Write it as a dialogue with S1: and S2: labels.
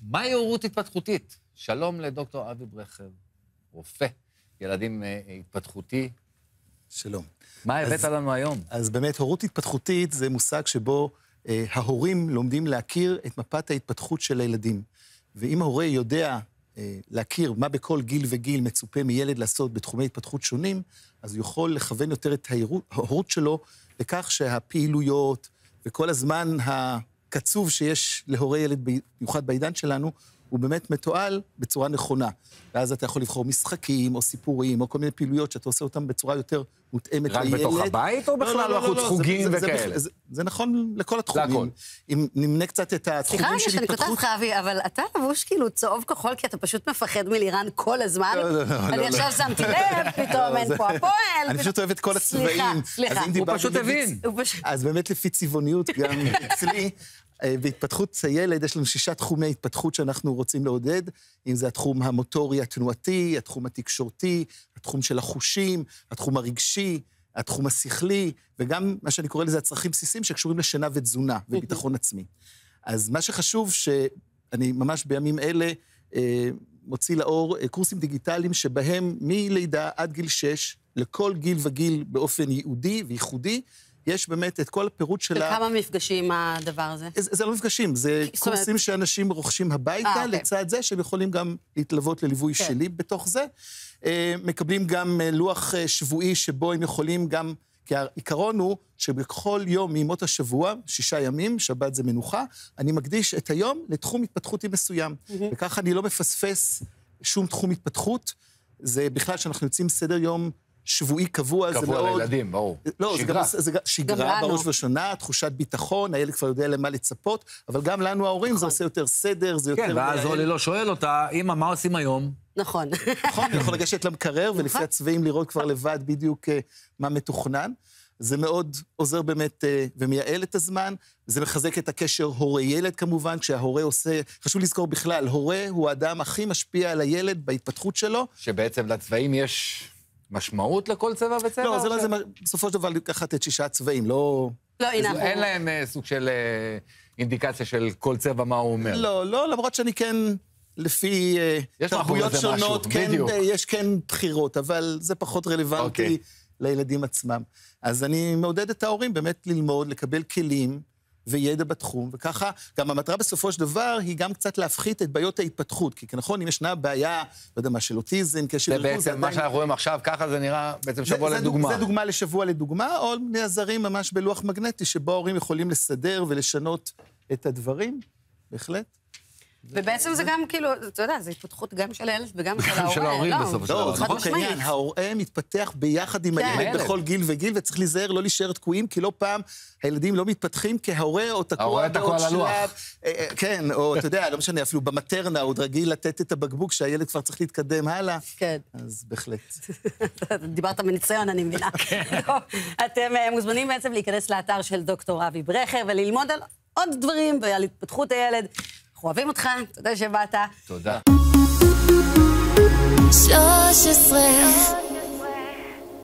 S1: מהי הורות התפתחותית? שלום לדוקטור אבי ברכר, רופא ילדים התפתחותי.
S2: שלום.
S1: מה הבאת לנו היום?
S2: אז באמת, הורות התפתחותית זה מושג שבו ההורים לומדים להכיר את מפת ההתפתחות של הילדים. ואם ההורה יודע להכיר מה בכל גיל וגיל מצופה מילד לעשות בתחומי התפתחות שונים, אז הוא יכול לכוון יותר את ההורות שלו לכך שהפעילויות וכל הזמן הקצוב שיש להורה ילד, במיוחד בעידן שלנו, הוא באמת מתועל בצורה נכונה. ואז אתה יכול לבחור משחקים או סיפורים או כל מיני פעילויות שאתה עושה אותם בצורה יותר מותאמת לילד.
S1: רק בתוך הבית או בכלל לחוץ חוגים וכאלה?
S2: זה נכון לכל התחומים. אם נמנה קצת את התחומים של התפתחות...
S3: סליחה, שאני כותב לך, אבי, אבל אתה לבוש כאילו צהוב כחול, כי אתה פשוט מפחד מלירן כל הזמן. אני עכשיו שמתי לב, פתאום אין פה הפועל.
S2: אני פשוט אוהב את כל הצבעים.
S3: סליחה,
S1: הוא פשוט הבין.
S2: אז באמת לפי צבעוניות גם אצלי, בהתפתחות הילד יש לנו 6 תחומי התפתחות שאנחנו רוצים לעודד, אם זה התחום המוטורי התנועתי, התחום התקשורתי, התחום של החושים, התחום הרגשי, התחום השכלי, וגם מה שאני קורא לזה הצרכים בסיסיים שקשורים לשינה ותזונה וביטחון עצמי. אז מה שחשוב שאני ממש בימים אלה מוציא לאור קורסים דיגיטליים שבהם מלידה עד גיל 6, לכל גיל וגיל באופן ייעודי וייחודי, יש באמת את כל הפירוט שלה...
S3: וכמה מפגשים הדבר הזה?
S2: זה לא מפגשים, זה קורסים שאנשים רוכשים הביתה, לצד זה שהם יכולים גם להתלוות לליווי שלי בתוך זה. מקבלים גם לוח שבועי שבו הם יכולים גם... כי העיקרון הוא שבכל יום מימות השבוע, 6 ימים, שבת זה מנוחה, אני מקדיש את היום לתחום התפתחותי מסוים. וככה אני לא מפספס שום תחום התפתחות. זה בכלל שאנחנו יוצאים סדר יום שבועי קבוע, זה מאוד...
S1: קבוע לילדים, ברור.
S2: לא, זה שגרה, בראש ובראשונה, תחושת ביטחון, הילד כבר יודע למה לצפות, אבל גם לנו ההורים זה עושה יותר סדר, זה יותר...
S1: כן, ואז אולי לא שואל אותה, אמא, מה עושים היום?
S3: נכון.
S2: נכון, אני יכול לגשת למקרר, ולפי הצבעים לראות כבר לבד בדיוק מה מתוכנן. זה מאוד עוזר באמת ומייעל את הזמן, זה מחזק את הקשר הורה-ילד כמובן, כשההורה עושה... חשוב לזכור בכלל, הורה הוא האדם הכי משפיע על הילד בהתפתחות שלו.
S1: שבעצם לצבעים יש... משמעות לכל צבע וצבע?
S2: לא, זה בסופו של דבר לקחת את 6 צבעים, לא...
S1: אין להם סוג של אינדיקציה של כל צבע מה הוא אומר.
S2: לא, למרות שאני כן, לפי תרבויות שונות, יש כן בחירות, אבל זה פחות רלוונטי לילדים עצמם. אז אני מעודד את ההורים באמת ללמוד, לקבל כלים וידע בתחום, וככה גם המטרה בסופו של דבר היא גם קצת להפחית את בעיות ההתפתחות, כי נכון, אם ישנה בעיה, לא יודע מה, של אוטיזם, קשב וריכוז,
S1: זה בעצם מה שאנחנו רואים עכשיו, ככה זה נראה בעצם שבוע לדוגמה.
S2: זה דוגמה לשבוע לדוגמה, או נעזרים ממש בלוח מגנטי, שבו ההורים יכולים לסדר ולשנות את הדברים, בהחלט.
S3: ובעצם זה גם כאילו, אתה יודע, זה התפתחות גם של הילד וגם של ההורה.
S1: של ההורים בסופו של דבר.
S2: נכון, כעניין, ההורה מתפתח ביחד עם הילד בכל גיל וגיל, וצריך להיזהר, לא להישאר תקועים, כי לא פעם הילדים לא מתפתחים כהורה או תקוע בעוד שלב. כן, או אתה יודע, לא משנה, אפילו במטרנה, עוד רגיל לתת את הבקבוק שהילד כבר צריך להתקדם הלאה. כן. אז בהחלט.
S3: דיברת מניסיון, אני מבינה. אתם מוזמנים בעצם להיכנס לאתר של דוקטור אבי ברכר וללמוד על עוד דברים ועל התפתחות הילד. אנחנו אוהבים אותך, תודה שבאת.
S1: תודה.
S4: 13